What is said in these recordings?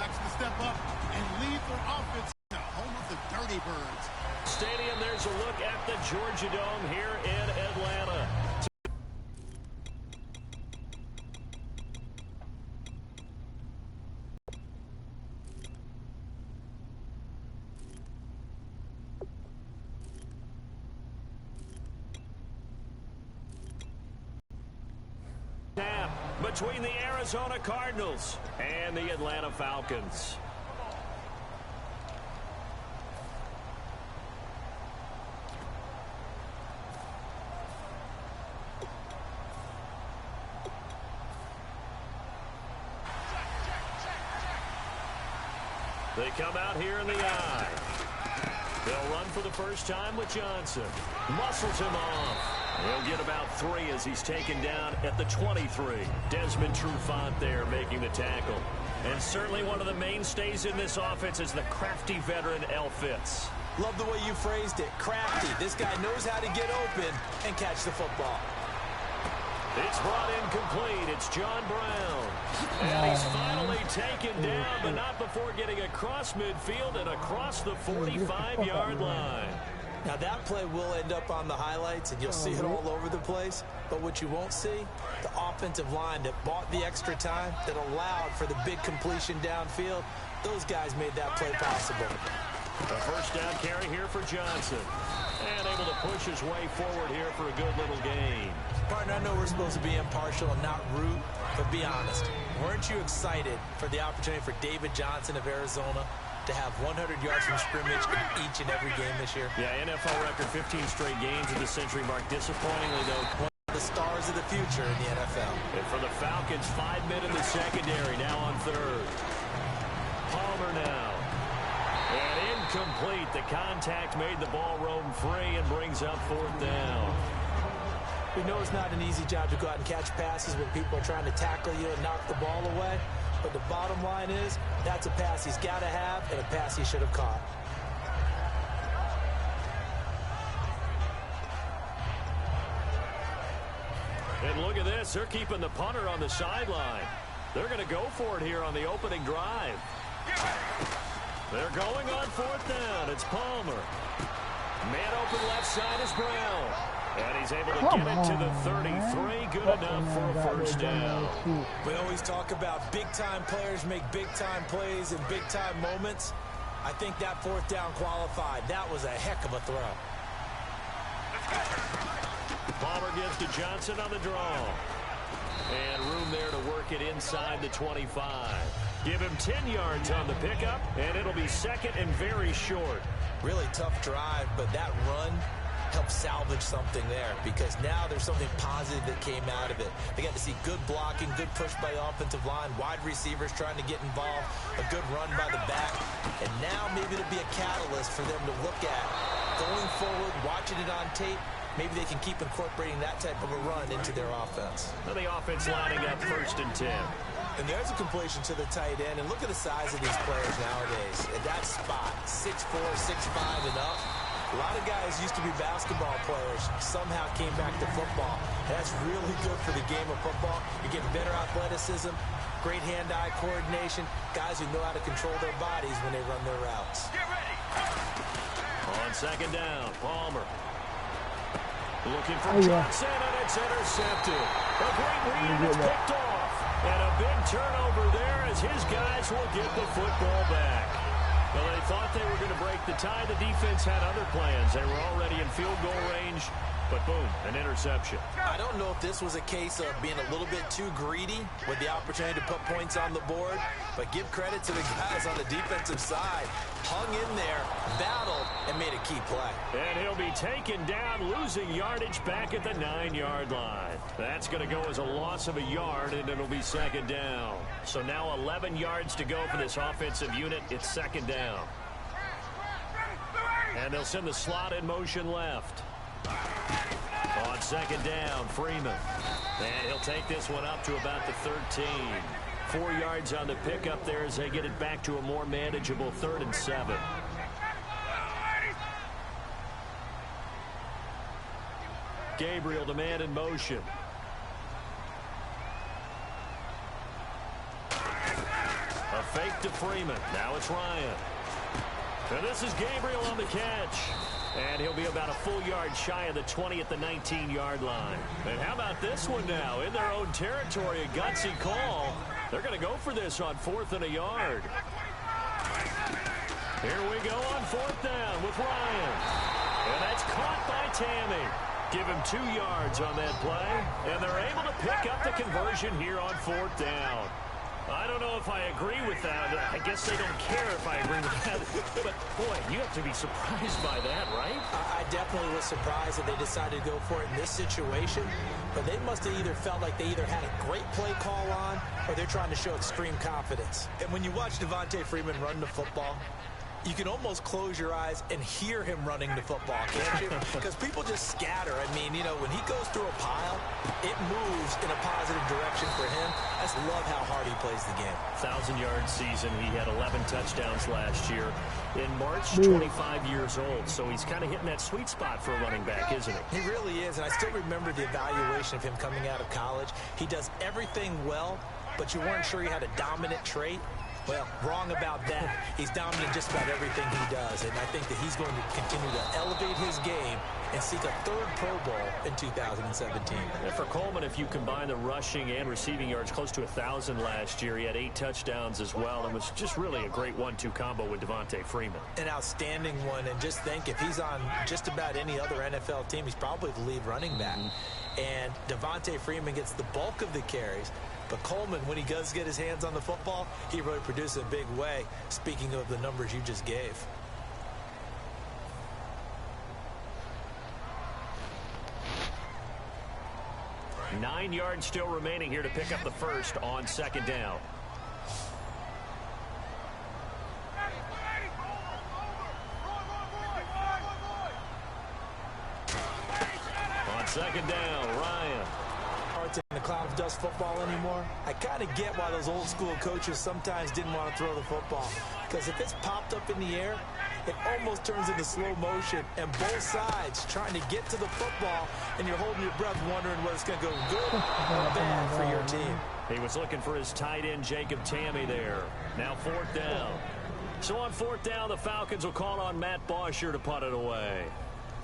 quarterbacks to step up and lead their offense to home of the Dirty Birds. Stadium, there's a look at the Georgia Dome here in Atlanta. Between the Arizona Cardinals and the Atlanta Falcons. They come out here in the eye. They'll run for the first time with Johnson. Muscles him off. He'll get about 3 as he's taken down at the 23. Desmond Trufant there making the tackle. And certainly one of the mainstays in this offense is the crafty veteran El Fitz. Love the way you phrased it. Crafty. This guy knows how to get open and catch the football. It's brought in complete. It's John Brown. And he's finally taken down, but not before getting across midfield and across the 45-yard line. Now, that play will end up on the highlights, and you'll see it all over the place. But what you won't see, the offensive line that bought the extra time, that allowed for the big completion downfield, those guys made that play possible. A first down carry here for Johnson. And able to push his way forward here for a good little gain. Partner, I know we're supposed to be impartial and not root, but be honest. Weren't you excited for the opportunity for David Johnson of Arizona to have 100 yards from scrimmage in each and every game this year? Yeah, NFL record 15 straight games at the century mark. Disappointingly, though, one of the stars of the future in the NFL. And for the Falcons, 5 men in the secondary, now on third. Palmer now. And incomplete. The contact made the ball roam free and brings up 4th down. We know it's not an easy job to go out and catch passes when people are trying to tackle you and knock the ball away. But the bottom line is, that's a pass he's got to have and a pass he should have caught. And look at this. They're keeping the punter on the sideline. They're going to go for it here on the opening drive. They're going on 4th down. It's Palmer. Man open left side is Brown. And he's able to get it to the 33. Good enough for a first down. We always talk about big-time players make big-time plays in big-time moments. I think that 4th down qualified. That was a heck of a throw. Palmer gives to Johnson on the draw. And room there to work it inside the 25. Give him 10 yards on the pickup, and it'll be second and very short. Really tough drive, but that run helped salvage something there because now there's something positive that came out of it. They got to see good blocking, good push by the offensive line, wide receivers trying to get involved, a good run by the back, and now maybe it'll be a catalyst for them to look at going forward, watching it on tape. Maybe they can keep incorporating that type of a run into their offense. Well, the offense lining up 1st and 10. And there's a completion to the tight end. And look at the size of these players nowadays. At that spot, 6'4", 6'5", and up. A lot of guys used to be basketball players, somehow came back to football. And that's really good for the game of football. You get better athleticism, great hand-eye coordination, guys who know how to control their bodies when they run their routes. Get ready. On 2nd down, Palmer. Looking for Johnson, and it's intercepted. A great read, and it's picked off. And a big turnover there as his guys will get the football back. Well, they thought they were going to break the tie. The defense had other plans. They were already in field goal range, but boom, an interception. I don't know if this was a case of being a little bit too greedy with the opportunity to put points on the board, but give credit to the guys on the defensive side. Hung in there, battled, and made a key play. And he'll be taken down, losing yardage back at the 9-yard line. That's going to go as a loss of a yard, and it'll be 2nd down. So now 11 yards to go for this offensive unit. It's 2nd down. And they'll send the slot in motion left. On 2nd down, Freeman. And he'll take this one up to about the 13. 4 yards on the pickup there as they get it back to a more manageable 3rd and 7. Gabriel, the man in motion. A fake to Freeman. Now it's Ryan. And this is Gabriel on the catch. And he'll be about a full yard shy of the 20 at the 19-yard line. And how about this one now? In their own territory, a gutsy call. They're going to go for this on 4th and a yard. Here we go on 4th down with Ryan. And that's caught by Tammy. Give him 2 yards on that play. And they're able to pick up the conversion here on 4th down. I don't know if I agree with that. I guess they don't care if I agree with that. But, boy, you have to be surprised by that, right? I definitely was surprised that they decided to go for it in this situation. But they must have either felt like they either had a great play call on or they're trying to show extreme confidence. And when you watch Devontae Freeman run the football, you can almost close your eyes and hear him running the football, can't you? Because people just scatter. I mean, you know, when he goes through a pile, it moves in a positive direction for him. I just love how hard he plays the game. 1,000-yard season. He had 11 touchdowns last year. In March, 25 years old. So he's kind of hitting that sweet spot for a running back, isn't he? He really is. And I still remember the evaluation of him coming out of college. He does everything well, but you weren't sure he had a dominant trait. Well, wrong about that. He's dominant just about everything he does, and I think that he's going to continue to elevate his game and seek a 3rd Pro Bowl in 2017. And for Coleman, if you combine the rushing and receiving yards, close to 1,000 last year. He had 8 touchdowns as well, and was just really a great 1-2 combo with Devontae Freeman. An outstanding one, and just think, if he's on just about any other NFL team, he's probably the lead running back. And Devontae Freeman gets the bulk of the carries. But Coleman, when he does get his hands on the football, he really produces a big way, speaking of the numbers you just gave. Nine yards still remaining here to pick up the first on 2nd down. On 2nd down, Ryan. In the cloud of dust football anymore. I kind of get why those old school coaches sometimes didn't want to throw the football, because if it's popped up in the air, it almost turns into slow motion, and both sides trying to get to the football, and you're holding your breath wondering whether it's going to go good or bad for your team. He was looking for his tight end Jacob Tammy there. Now 4th down. So on 4th down, the Falcons will call on Matt Bosher to punt it away.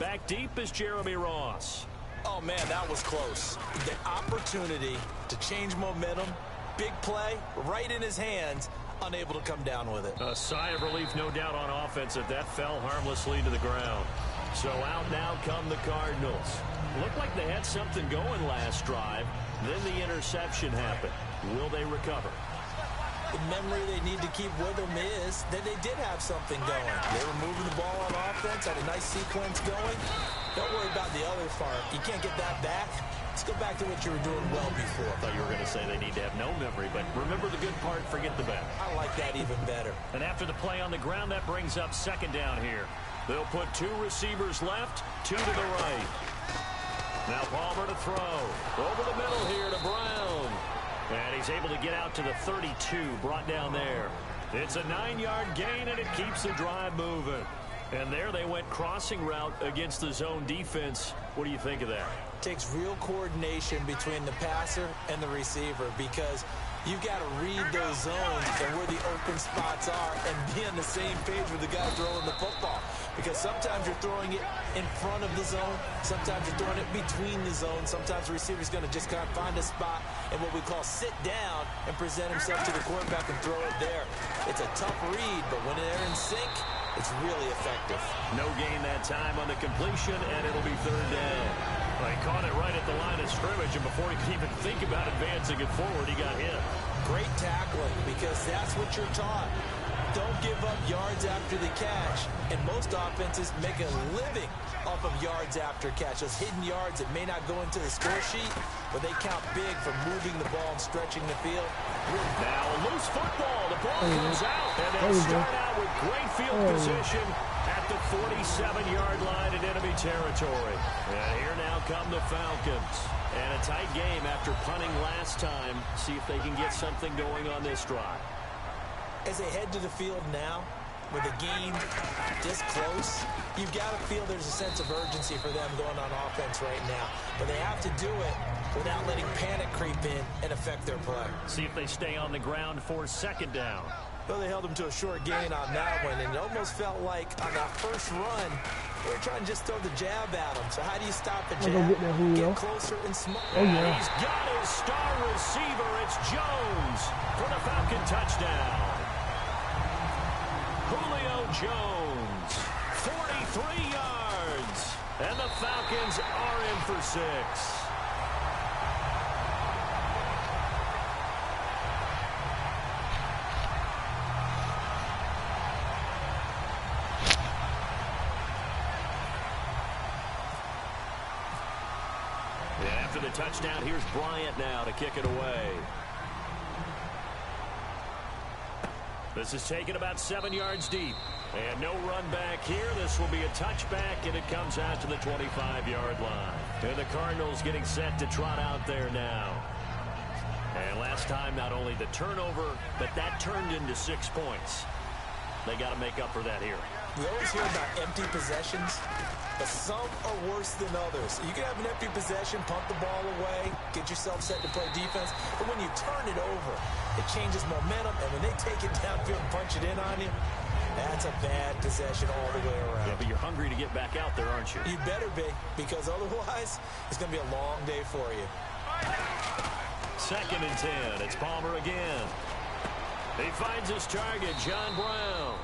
Back deep is Jeremy Ross. Oh, man, that was close. The opportunity to change momentum, big play, right in his hands, unable to come down with it. A sigh of relief, no doubt, on offense that fell harmlessly to the ground. So out now come the Cardinals. Looked like they had something going last drive. Then the interception happened. Will they recover? The memory they need to keep with them is that they did have something going. They were moving the ball on offense, had a nice sequence going. Don't worry about the other part. You can't get that back. Let's go back to what you were doing well before. I thought you were going to say they need to have no memory, but remember the good part, forget the bad. I like that even better. And after the play on the ground, that brings up 2nd down here. They'll put 2 receivers left, 2 to the right. Now Palmer to throw. Over the middle here to Brown. And he's able to get out to the 32, brought down there. It's a 9-yard gain, and it keeps the drive moving. And there they went crossing route against the zone defense. What do you think of that? Takes real coordination between the passer and the receiver, because you've got to read those zones and where the open spots are and be on the same page with the guy throwing the football. Because sometimes you're throwing it in front of the zone. Sometimes you're throwing it between the zones. Sometimes the receiver's going to just kind of find a spot and what we call sit down and present himself to the quarterback and throw it there. It's a tough read, but when they're in sync, it's really effective. No gain that time on the completion, and it'll be 3rd down. Well, he caught it right at the line of scrimmage, and before he could even think about advancing it forward, he got hit. Great tackling, because that's what you're taught. Don't give up yards after the catch. And most offenses make a living off of yards after catch. Those hidden yards that may not go into the score sheet, but they count big for moving the ball and stretching the field. Now a loose football. The ball comes out, and they'll start out with great field position at the 47-yard line in enemy territory. And here now come the Falcons. And a tight game after punting last time. See if they can get something going on this drive. As they head to the field now, with the game this close, you've got to feel there's a sense of urgency for them going on offense right now. But they have to do it without letting panic creep in and affect their play. See if they stay on the ground for 2nd down. Well, they held him to a short gain on that one, and it almost felt like on that first run, they were trying to just throw the jab at him. So how do you stop the jab? Get closer and small. Oh, yeah. He's got his star receiver. It's Jones for the Falcon touchdown. Julio Jones, 43 yards, and the Falcons are in for 6. After the touchdown, here's Bryant now to kick it away. This is taken about 7 yards deep. And no run back here. This will be a touchback, and it comes out to the 25-yard line. And the Cardinals getting set to trot out there now. And last time, not only the turnover, but that turned into 6 points. They got to make up for that here. We always hear about empty possessions, but some are worse than others. You can have an empty possession, pump the ball away, get yourself set to play defense, but when you turn it over, it changes momentum, and when they take it downfield and punch it in on you, that's a bad possession all the way around. Yeah, but you're hungry to get back out there, aren't you? You better be, because otherwise, it's going to be a long day for you. 2nd and 10. It's Palmer again. He finds his target, John Brown.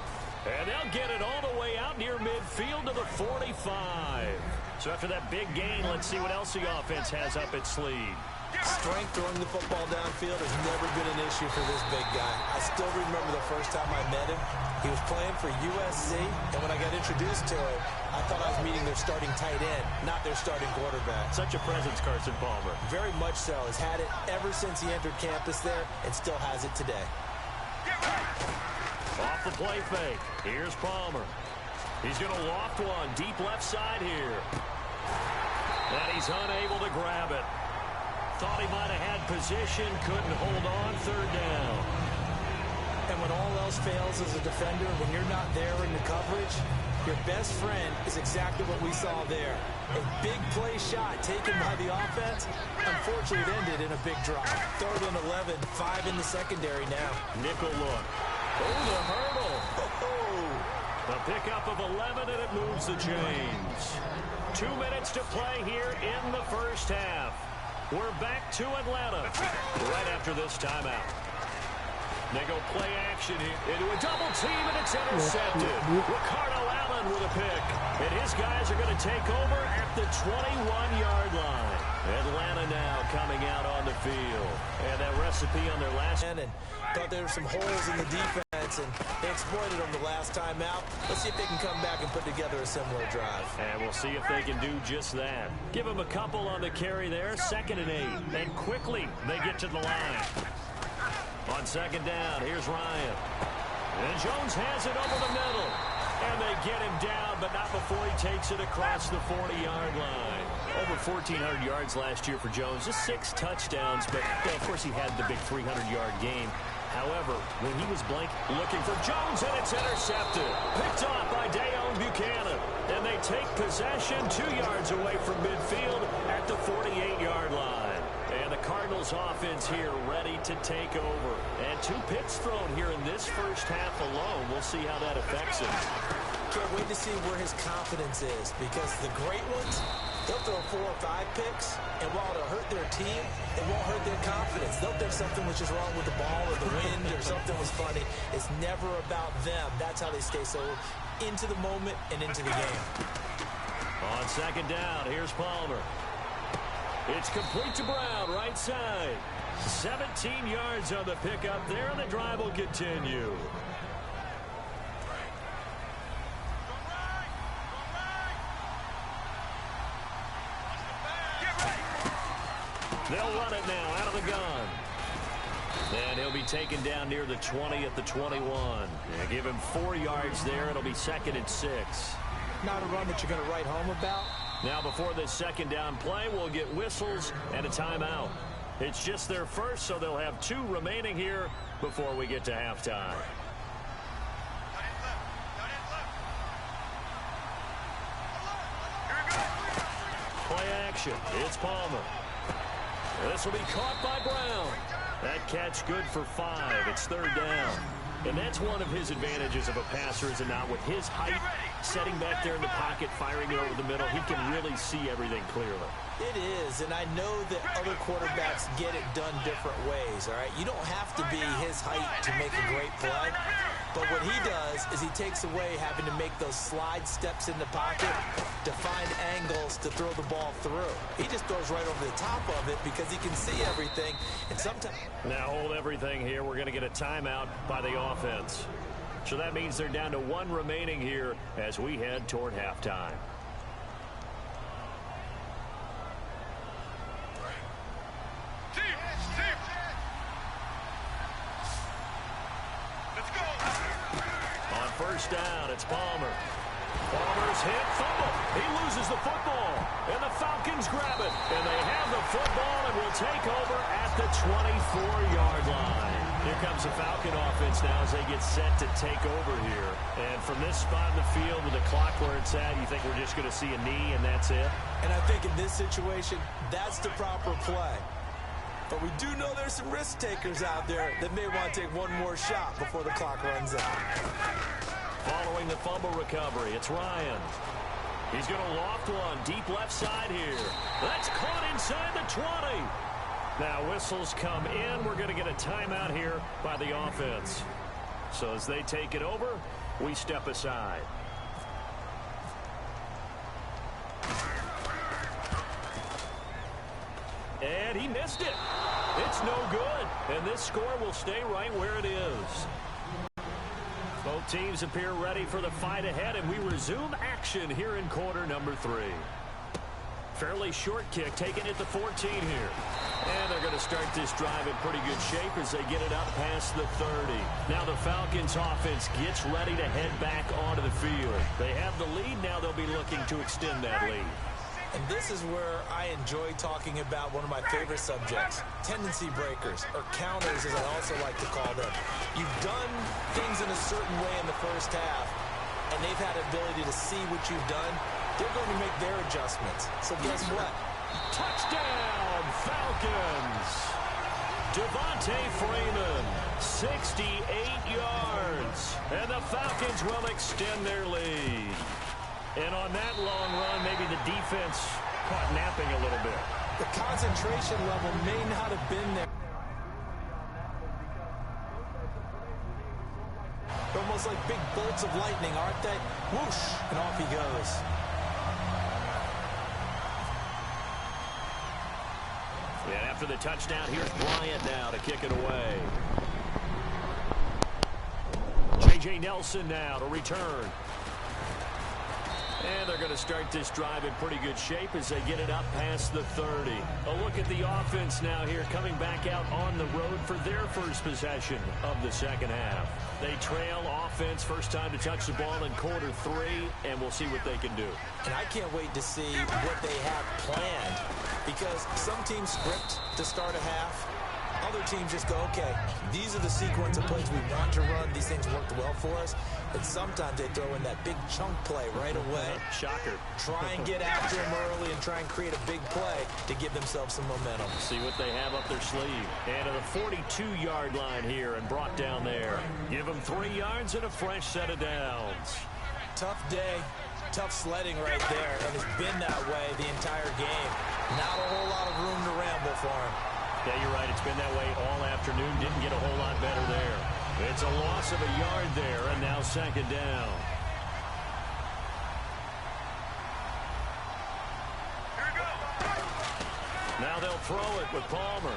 And they'll get it all the way out near midfield to the 45. So after that big gain, let's see what else the offense has up its sleeve. Strength throwing the football downfield has never been an issue for this big guy. I still remember the first time I met him. He was playing for USC, and when I got introduced to him, I thought I was meeting their starting tight end, not their starting quarterback. Such a presence, Carson Palmer. Very much so. Has had it ever since he entered campus there and still has it today. Off the play fake. Here's Palmer. He's going to loft one deep left side here. And he's unable to grab it. Thought he might have had position, couldn't hold on, 3rd down. And when all else fails as a defender, when you're not there in the coverage, your best friend is exactly what we saw there. A big play shot taken by the offense. Unfortunately, it ended in a big drop. 3rd and 11, 5 in the secondary now. Nickel look. Oh, the hurdle. The pickup of 11, and it moves the chains. 2 minutes to play here in the first half. We're back to Atlanta right after this timeout. They go play action here into a double team, and it's intercepted. Ricardo Allen with a pick. And his guys are going to take over at the 21-yard line. Atlanta now coming out on the field. And that recipe on their last... And thought there were some holes in the defense, and they exploited them the last time out. Let's see if they can come back and put together a similar drive. And we'll see if they can do just that. Give them a couple on the carry there, 2nd and 8. And quickly they get to the line. On 2nd down, here's Ryan. And Jones has it over the middle. And they get him down, but not before he takes it across the 40-yard line. Over 1,400 yards last year for Jones. Just 6 touchdowns, but of course he had the big 300-yard game. However, when he was blank, looking for Jones, and it's intercepted. Picked off by Dayon Buchanan. And they take possession 2 yards away from midfield at the 48-yard line. And the Cardinals offense here ready to take over. And 2 picks thrown here in this first half alone. We'll see how that affects him. Can't wait to see where his confidence is, because the great ones, they'll throw 4 or 5 picks, and while it'll hurt their team, it won't hurt their confidence. They'll think something was just wrong with the ball or the wind or something was funny. It's never about them. That's how they stay so into the moment and into the game. On 2nd down, here's Palmer. It's complete to Brown, right side. 17 yards on the pickup there, and the drive will continue. They'll run it now out of the gun. And he'll be taken down near the 20 at the 21. And give him 4 yards there. It'll be 2nd and 6. Not a run that you're going to write home about. Now before this 2nd down play, we'll get whistles and a timeout. It's just their first, so they'll have 2 remaining here before we get to halftime. Play action. It's Palmer. This will be caught by Brown. That catch good for 5. It's 3rd down. And that's one of his advantages of a passer, is it not? With his height, setting back there in the pocket, firing it over the middle, he can really see everything clearly. It is, and I know that other quarterbacks get it done different ways, all right? You don't have to be his height to make a great play, but what he does is he takes away having to make those slide steps in the pocket to find angles to throw the ball through. He just throws right over the top of it because he can see everything, and sometimes... Now hold everything here. We're going to get a timeout by the offense. So that means they're down to one remaining here as we head toward halftime. First down, it's Palmer. Palmer's hit, fumble. He loses the football, and the Falcons grab it. And they have the football and will take over at the 24-yard line. Here comes the Falcon offense now as they get set to take over here. And from this spot in the field with the clock where it's at, you think we're just going to see a knee and that's it? And I think in this situation, that's the proper play. But we do know there's some risk takers out there that may want to take one more shot before the clock runs out. Following the fumble recovery, it's Ryan. He's going to loft one deep left side here. That's caught inside the 20. Now whistles come in. We're going to get a timeout here by the offense. So as they take it over, we step aside. And he missed it. It's no good. And this score will stay right where it is. Both teams appear ready for the fight ahead, and we resume action here in quarter number 3. Fairly short kick, taken at the 14 here. And they're going to start this drive in pretty good shape as they get it up past the 30. Now the Falcons offense gets ready to head back onto the field. They have the lead. Now they'll be looking to extend that lead. And this is where I enjoy talking about one of my favorite subjects, tendency breakers, or counters as I also like to call them. You've done things in a certain way in the first half, and they've had ability to see what you've done. They're going to make their adjustments. So guess what? Touchdown, Falcons! Devontae Freeman, 68 yards. And the Falcons will extend their lead. And on that long run, maybe the defense caught napping a little bit. The concentration level may not have been there. They're almost like big bolts of lightning, aren't they? Whoosh, and off he goes. And after the touchdown, here's Bryant now to kick it away. J.J. Nelson now to return. And they're going to start this drive in pretty good shape as they get it up past the 30. A look at the offense now here, coming back out on the road for their first possession of the second half. They trail offense, first time to touch the ball in quarter 3, and we'll see what they can do. And I can't wait to see what they have planned, because some teams script to start a half. Other teams just go, okay, these are the sequence of plays we want to run. These things worked well for us. And sometimes they throw in that big chunk play right away. Shocker. Try and get after them early and try and create a big play to give themselves some momentum. See what they have up their sleeve. And to the 42-yard line here and brought down there. Give them 3 yards and a fresh set of downs. Tough day. Tough sledding right there. And it's been that way the entire game. Not a whole lot of room to ramble for him. Yeah, you're right. It's been that way all afternoon. Didn't get a whole lot better there. It's a loss of a yard there, and now second down. Here we go. Now they'll throw it with Palmer.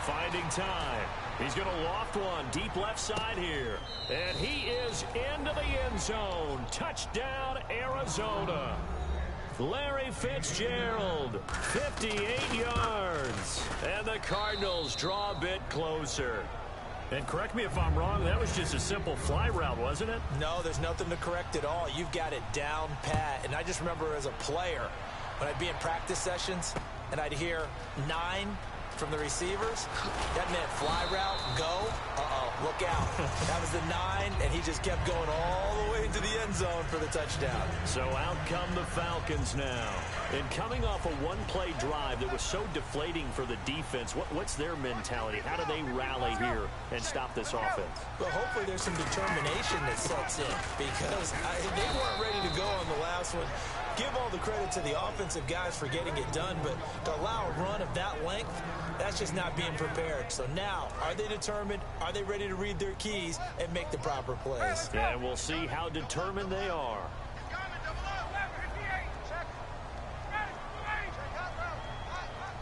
Finding time. He's going to loft one deep left side here. And he is into the end zone. Touchdown, Arizona. Larry Fitzgerald, 58 yards. And the Cardinals draw a bit closer. And correct me if I'm wrong, that was just a simple fly route, wasn't it? No, there's nothing to correct at all. You've got it down pat. And I just remember as a player, when I'd be in practice sessions, and I'd hear 9, from the receivers. That meant fly route, go. Look out. That was the 9, and he just kept going all the way into the end zone for the touchdown. So out come the Falcons now. And coming off a one-play drive that was so deflating for the defense, what's their mentality? How do they rally here and stop this offense? Well, hopefully there's some determination that sets in because they weren't ready to go on the last one. Give all the credit to the offensive guys for getting it done, but to allow a run of that length, that's just not being prepared. So now, are they determined? Are they ready to read their keys and make the proper plays? Yeah, and we'll see how determined they are.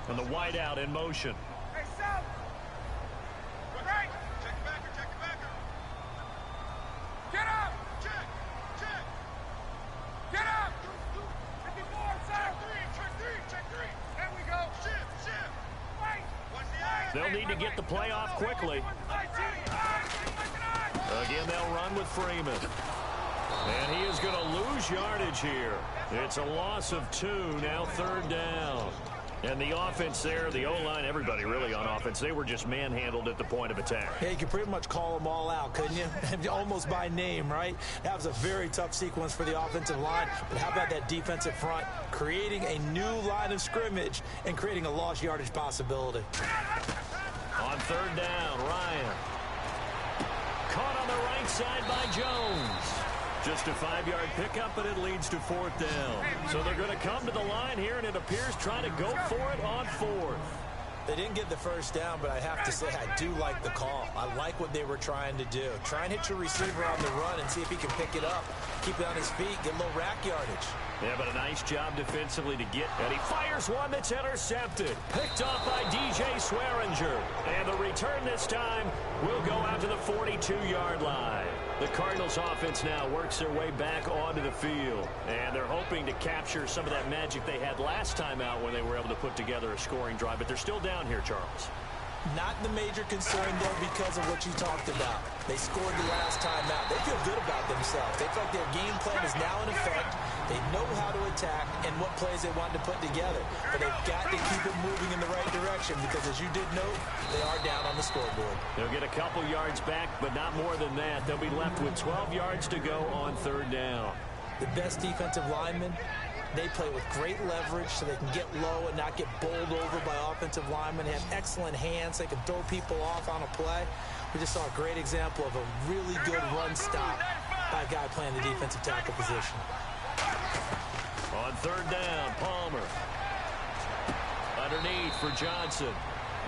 And the wideout in motion. They'll need to get the play off quickly. Again, they'll run with Freeman. And he is going to lose yardage here. It's a loss of 2, now 3rd down. And the offense there, the O-line, everybody really on offense, they were just manhandled at the point of attack. Yeah, you could pretty much call them all out, couldn't you? Almost by name, right? That was a very tough sequence for the offensive line. But how about that defensive front creating a new line of scrimmage and creating a lost yardage possibility? On 3rd down, Ryan. Caught on the right side by Jones. Just a 5-yard pickup, but it leads to 4th down. So they're going to come to the line here, and it appears trying to go for it on 4th. They didn't get the first down, but I have to say I do like the call. I like what they were trying to do. Try and hit your receiver on the run and see if he can pick it up. Keep it on his feet, get a little rack yardage. Yeah, but a nice job defensively to get. And he fires one that's intercepted. Picked off by DJ Swearinger. And the return this time will go out to the 42-yard line. The Cardinals offense now works their way back onto the field. And they're hoping to capture some of that magic they had last time out when they were able to put together a scoring drive. But they're still down here, Charles. Not the major concern, though, because of what you talked about. They scored the last time out. They feel good about themselves. They feel like their game plan is now in effect. They know how to attack and what plays they want to put together. But they've got to keep it moving in the right direction because, as you did note, they are down on the scoreboard. They'll get a couple yards back, but not more than that. They'll be left with 12 yards to go on 3rd down. The best defensive linemen, they play with great leverage so they can get low and not get bowled over by offensive linemen. They have excellent hands. They can throw people off on a play. We just saw a great example of a really good run stop by a guy playing the defensive tackle position. On 3rd down, Palmer. Underneath for Johnson.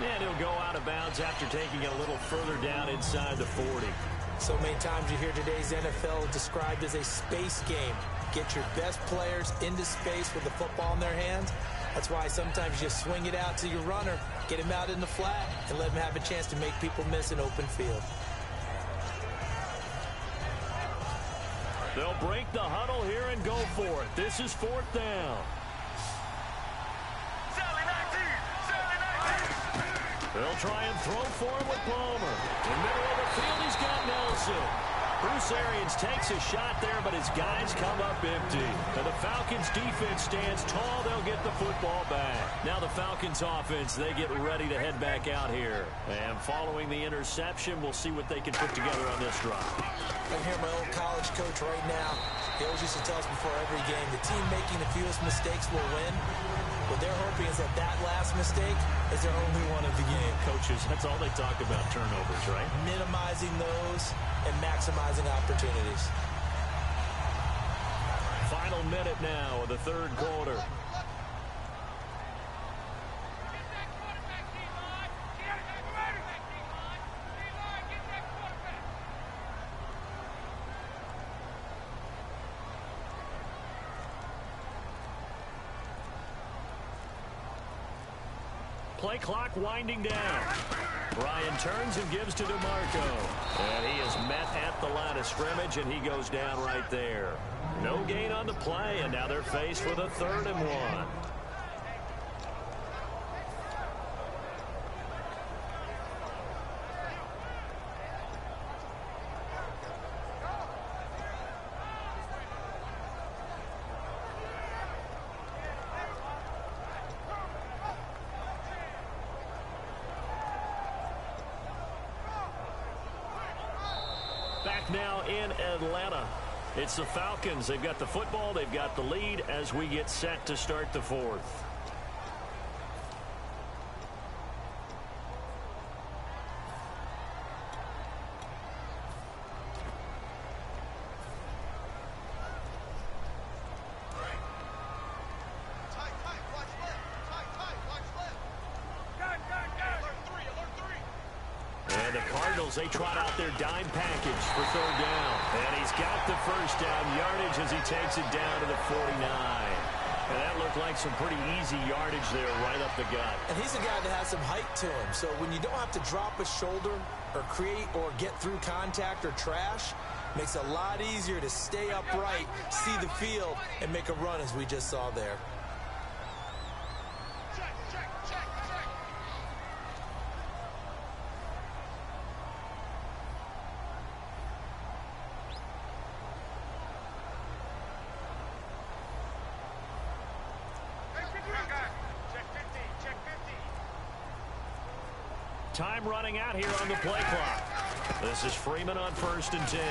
And he'll go out of bounds after taking it a little further down inside the 40. So many times you hear today's NFL described as a space game. Get your best players into space with the football in their hands. That's why sometimes you just swing it out to your runner, get him out in the flat, and let him have a chance to make people miss an open field. They'll break the huddle here and go for it. This is 4th down. They'll try and throw for him with Palmer. In the middle of the field, he's got Nelson. Bruce Arians takes a shot there, but his guys come up empty. And the Falcons defense stands tall. They'll get the football back. Now the Falcons offense, they get ready to head back out here. And following the interception, we'll see what they can put together on this drive. I'm here, my old college coach right now. He always used to tell us before every game, the team making the fewest mistakes will win. What they're hoping is that last mistake is their only one of the game. Coaches, that's all they talk about, turnovers, right? Minimizing those and maximizing opportunities. Final minute now of the 3rd quarter. Play clock winding down. Ryan turns and gives to DeMarco. And he is met at the line of scrimmage, and he goes down right there. No gain on the play, and now they're faced with a 3rd and 1. Back now in Atlanta. It's the Falcons. They've got the football. They've got the lead as we get set to start the fourth. They trot out their dime package for third down. And he's got the first down yardage as he takes it down to the 49. And that looked like some pretty easy yardage there right up the gut. And he's a guy that has some height to him. So when you don't have to drop a shoulder or create or get through contact or trash, makes it a lot easier to stay upright, see the field, and make a run as we just saw there. Time running out here on the play clock. This is Freeman on 1st and 10.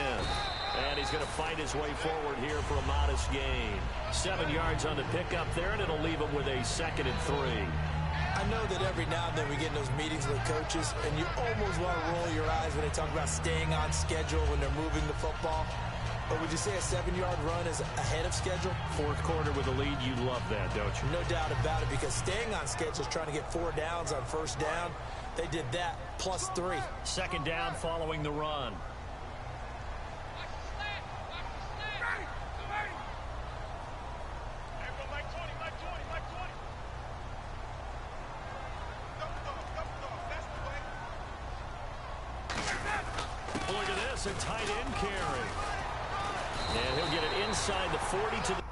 And he's going to fight his way forward here for a modest gain. 7 yards on the pickup there, and it'll leave him with a 2nd and 3. I know that every now and then we get in those meetings with coaches, and you almost want to roll your eyes when they talk about staying on schedule when they're moving the football. But would you say a 7-yard run is ahead of schedule? Fourth quarter with a lead, you love that, don't you? No doubt about it, because staying on schedule is trying to get 4 downs on first down. They did that, plus 3. 2nd down following the run. Look at this, a tight end carry. And he'll get it inside the 40 to the...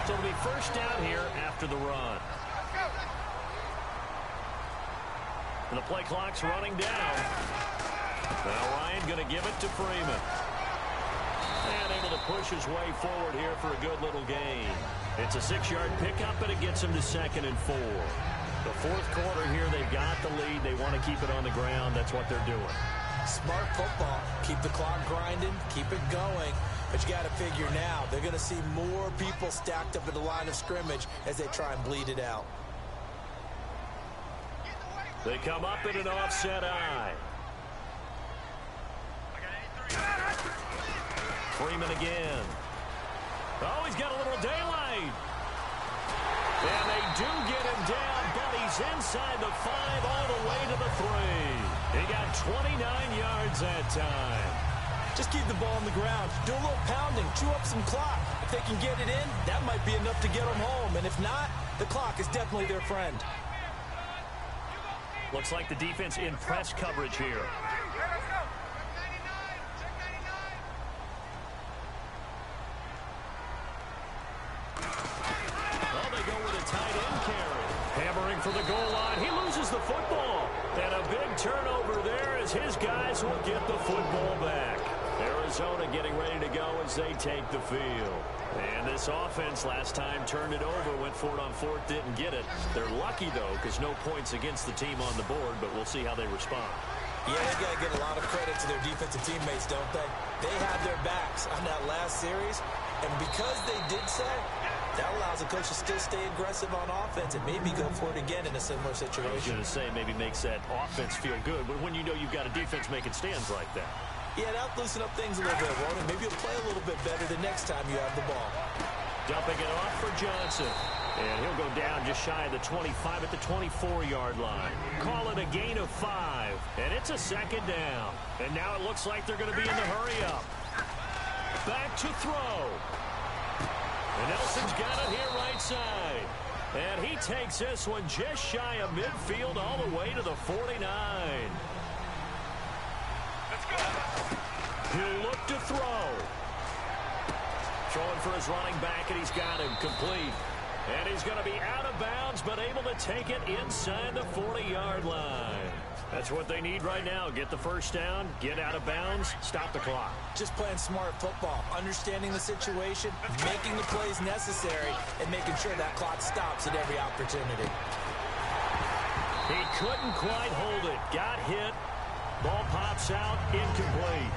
So it'll be first down here after the run. And the play clock's running down. Now Ryan going to give it to Freeman. And able to push his way forward here for a good little gain. It's a 6-yard pickup, and it gets him to 2nd and 4. The fourth quarter here, they've got the lead. They want to keep it on the ground. That's what they're doing. Smart football. Keep the clock grinding. Keep it going. But you got to figure now, they're going to see more people stacked up at the line of scrimmage as they try and bleed it out. They come up in an offset eye. Freeman again. Oh, he's got a little daylight. And they do get him down, but he's inside the 5 all the way to the 3. He got 29 yards that time. Just keep the ball on the ground. Do a little pounding. Chew up some clock. If they can get it in, that might be enough to get them home. And if not, the clock is definitely their friend. Looks like the defense in press coverage here. Well, they go with a tight end carry. Hammering for the goal line. He loses the football. And a big turnover there as his guys will get the football back. Arizona getting ready to go as they take the field. And this offense last time turned it over, went for it on 4th, didn't get it. They're lucky, though, because no points against the team on the board, but we'll see how they respond. Yeah, they got to give a lot of credit to their defensive teammates, don't they? They had their backs on that last series, and because they did so, that allows the coach to still stay aggressive on offense and maybe go for it again in a similar situation. I was going to say maybe makes that offense feel good, but when you know you've got a defense making stands like that. Yeah, that'll loosen up things a little bit, won't it? Maybe you'll play a little bit better the next time you have the ball. Dumping it off for Johnson. And he'll go down just shy of the 25 at the 24-yard line. Call it a gain of 5. And it's a 2nd down. And now it looks like they're going to be in the hurry-up. Back to throw. And Nelson's got it here right side. And he takes this one just shy of midfield all the way to the 49. He'll look to throw. throwing for his running back, and he's got him complete. And he's going to be out of bounds, but able to take it inside the 40-yard line. That's what they need right now. Get the first down, get out of bounds, stop the clock. Just playing smart football, understanding the situation, making the plays necessary, and making sure that clock stops at every opportunity. He couldn't quite hold it. Got hit. Ball pops out, incomplete.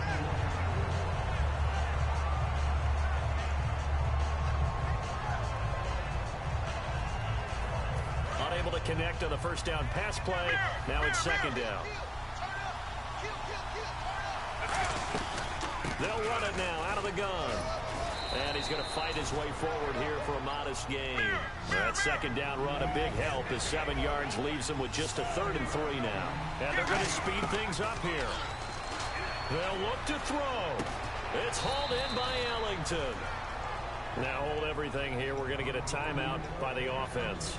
Unable to connect on the first down pass play. Now it's second down. They'll run it now out of the gun. And he's going to fight his way forward here for a modest gain. That second down run, a big help as 7 yards leaves him with just a 3rd and 3 now. And they're going to speed things up here. They'll look to throw. It's hauled in by Ellington. Now hold everything here. We're going to get a timeout by the offense.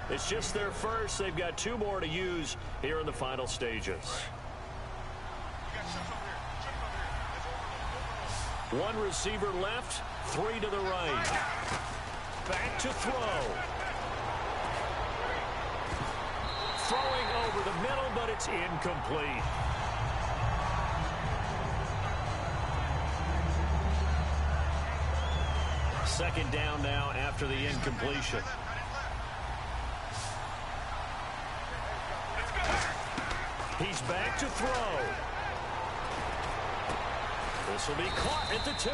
It's just their first. They've got 2 more to use here in the final stages. One receiver left, 3 to the right. Back to throw. Throwing over the middle, but it's incomplete. Second down now after the incompletion. He's back to throw. This will be caught at the 2.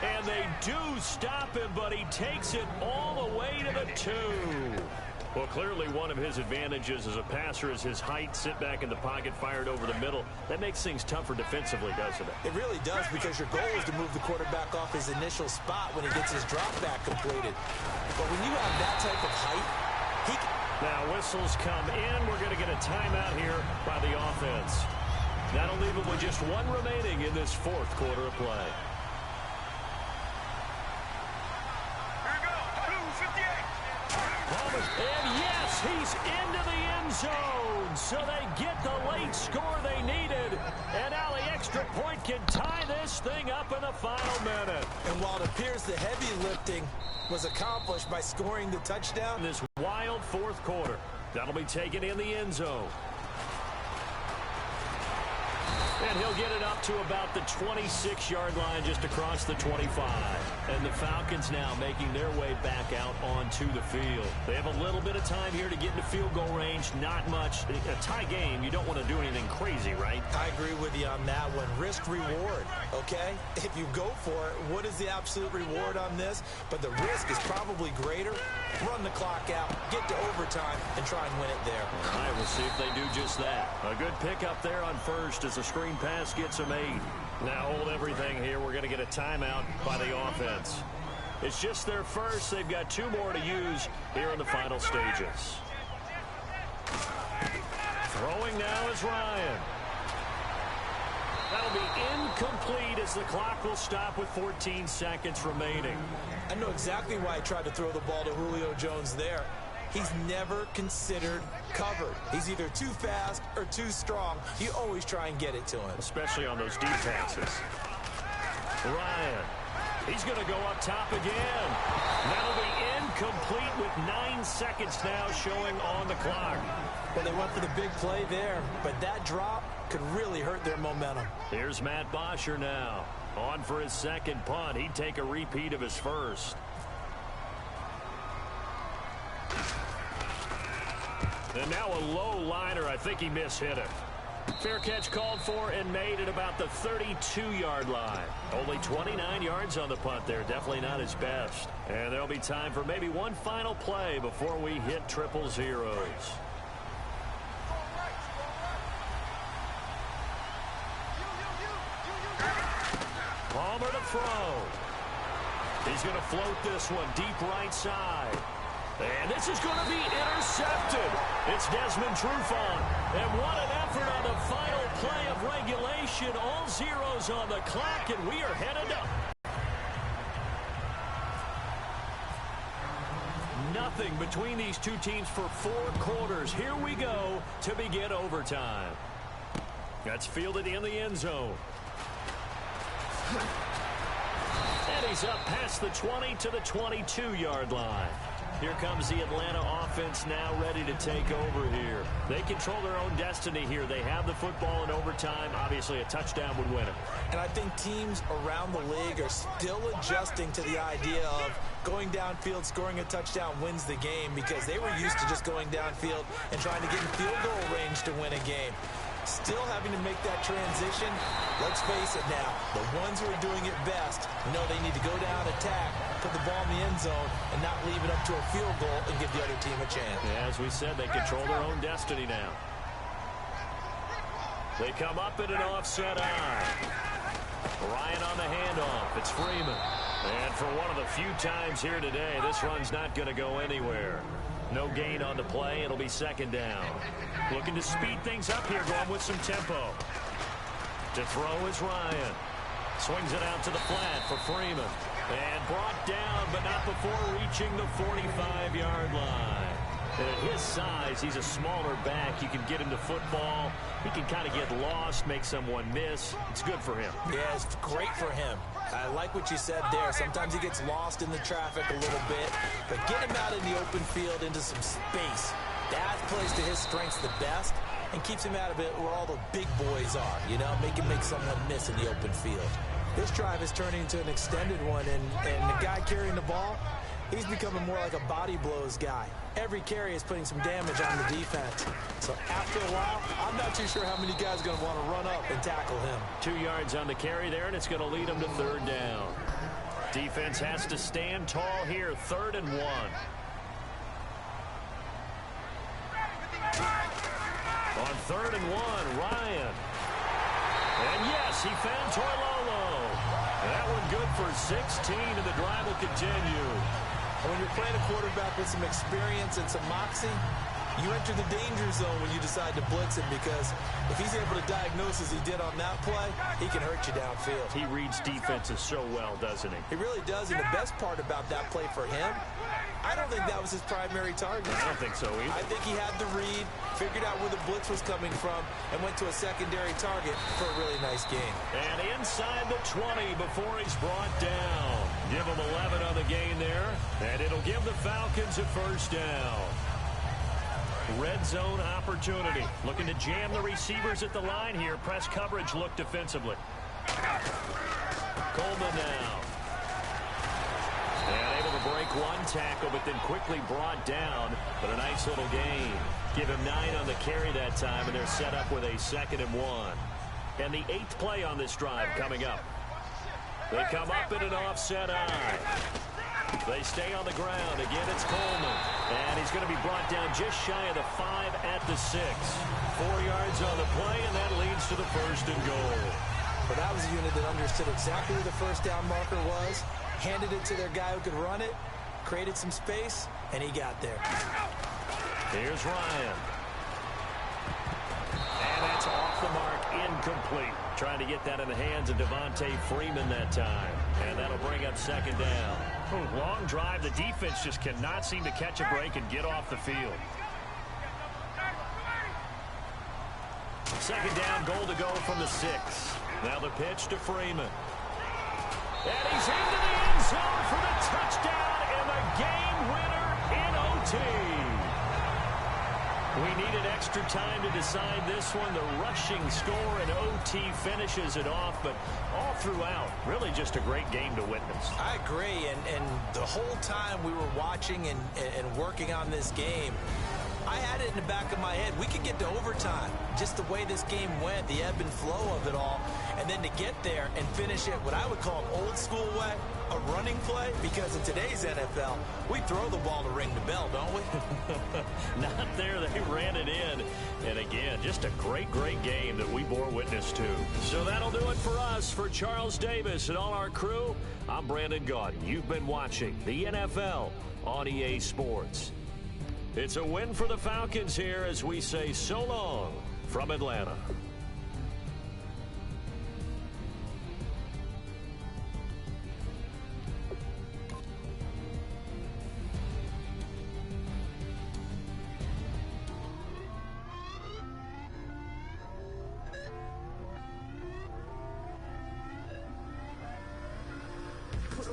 And they do stop him, but he takes it all the way to the 2. Well, clearly one of his advantages as a passer is his height. Sit back in the pocket, fired over the middle. That makes things tougher defensively, doesn't it? It really does, because your goal is to move the quarterback off his initial spot when he gets his drop back completed. But when you have that type of height, he can... Now whistles come in. We're going to get a timeout here by the offense. That'll leave him with just 1 remaining in this 4th quarter of play. And yes, he's into the end zone. So they get the late score they needed. And now the extra point can tie this thing up in the final minute. And while it appears the heavy lifting was accomplished by scoring the touchdown, this wild 4th quarter, that'll be taken in the end zone. And he'll get it up to about the 26-yard line, just across the 25. And the Falcons now making their way back out onto the field. They have a little bit of time here to get into field goal range. Not much. A tie game, you don't want to do anything crazy, right? I agree with you on that one. Risk-reward, okay? If you go for it, what is the absolute reward on this? But the risk is probably greater. Run the clock out, get to overtime, and try and win it there. All right, we'll see if they do just that. A good pickup there on first as the screen pass gets him 8. Now hold everything here. We're going to get a timeout by the offense. It's just their first. They've got 2 more to use here in the final stages. Throwing now is Ryan. That'll be incomplete as the clock will stop with 14 seconds remaining. I know exactly why I tried to throw the ball to Julio Jones there. He's never considered covered. He's either too fast or too strong. You always try and get it to him. Especially on those deep passes. Ryan. He's going to go up top again. That'll be incomplete with 9 seconds now showing on the clock. Well, they went for the big play there, but that drop could really hurt their momentum. Here's Matt Bosher now. On for his second punt. He'd take a repeat of his first. And now a low liner. I think he mishit it. Fair catch called for and made at about the 32-yard line. Only 29 yards on the punt there. Definitely not his best. And there'll be time for maybe one final play before we hit triple zeros. Palmer to throw. He's going to float this one deep right side. And this is going to be intercepted. It's Desmond Trufant. And what an effort on the final play of regulation. All zeros on the clock, and we are headed up. Nothing between these two teams for 4 quarters. Here we go to begin overtime. That's fielded in the end zone. And he's up past the 20 to the 22-yard line. Here comes the Atlanta offense now ready to take over here. They control their own destiny here. They have the football in overtime. Obviously, a touchdown would win it. And I think teams around the league are still adjusting to the idea of going downfield, scoring a touchdown wins the game, because they were used to just going downfield and trying to get in field goal range to win a game. Still having to make that transition. Let's face it now, the ones who are doing it best know they need to go down, attack, put the ball in the end zone, and not leave it up to a field goal and give the other team a chance. Yeah, as we said, they control their own destiny now. They come up in an offset eye. Ryan on the handoff. It's Freeman. And for one of the few times here today, this run's not going to go anywhere. No gain on the play. It'll be second down. Looking to speed things up here, going with some tempo. To throw is Ryan. Swings it out to the flat for Freeman. And brought down, but not before reaching the 45-yard line. And at his size, he's a smaller back. You can get him to football. He can kind of get lost, make someone miss. It's good for him. Yeah, it's great for him. I like what you said there. Sometimes he gets lost in the traffic a little bit, but get him out in the open field into some space. That plays to his strengths the best and keeps him out of it where all the big boys are, you know, make someone miss in the open field. This drive is turning into an extended one, and the guy carrying the ball, he's becoming more like a body blows guy. Every carry is putting some damage on the defense. So after a while, I'm not too sure how many guys are going to want to run up and tackle him. 2 yards on the carry there, and it's going to lead them to third down. Defense has to stand tall here, 3rd and 1. On 3rd and 1, Ryan. And yes, he found Toilolo. That one good for 16, and the drive will continue. And when you're playing a quarterback with some experience and some moxie, you enter the danger zone when you decide to blitz him, because if he's able to diagnose as he did on that play, he can hurt you downfield. He reads defenses so well, doesn't he? He really does, and the best part about that play for him, I don't think that was his primary target. I don't think so either. I think he had the read, figured out where the blitz was coming from, and went to a secondary target for a really nice gain. And inside the 20 before he's brought down. Give him 11 on the gain there, and it'll give the Falcons a first down. Red zone opportunity. Looking to jam the receivers at the line here. Press coverage look defensively. Coleman now. And able to break one tackle, but then quickly brought down. But a nice little gain. Give him 9 on the carry that time, and they're set up with a 2nd and 1. And the 8th play on this drive coming up. They come up in an offset eye. They stay on the ground. Again, it's Coleman. And he's going to be brought down just shy of the 5 at the 6. 4 yards on the play, and that leads to the 1st and goal. But that was a unit that understood exactly where the first down marker was, handed it to their guy who could run it, created some space, and he got there. Here's Ryan. And that's off the mark, incomplete. Trying to get that in the hands of Devontae Freeman that time. And that'll bring up 2nd down. Long drive. The defense just cannot seem to catch a break and get off the field. 2nd down, goal to go from the 6. Now the pitch to Freeman. And he's into the end zone for the touchdown and the game winner in OT. We needed extra time to decide this one. The rushing score in OT finishes it off, but all throughout, really just a great game to witness. I agree, and the whole time we were watching and working on this game, I had it in the back of my head. We could get to overtime. Just the way this game went, the ebb and flow of it all, and then to get there and finish it what I would call an old school way, a running play, because in today's NFL, we throw the ball to ring the bell, don't we? Not there. They ran it in. And again, just a great, great game that we bore witness to. So that'll do it for us. For Charles Davis and all our crew, I'm Brandon Gaudin. You've been watching the NFL on EA Sports. It's a win for the Falcons here as we say so long from Atlanta.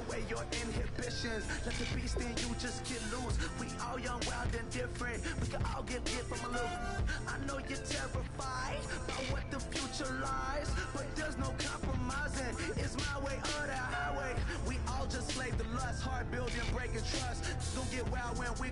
away your inhibitions. Let the beast in you just get loose. We all young, wild, and different. We can all get lit from a little. I know you're terrified by what the future lies, but there's no compromising. It's my way or the highway. We all just slave the lust, hard building, breaking trust. Don't get wild when we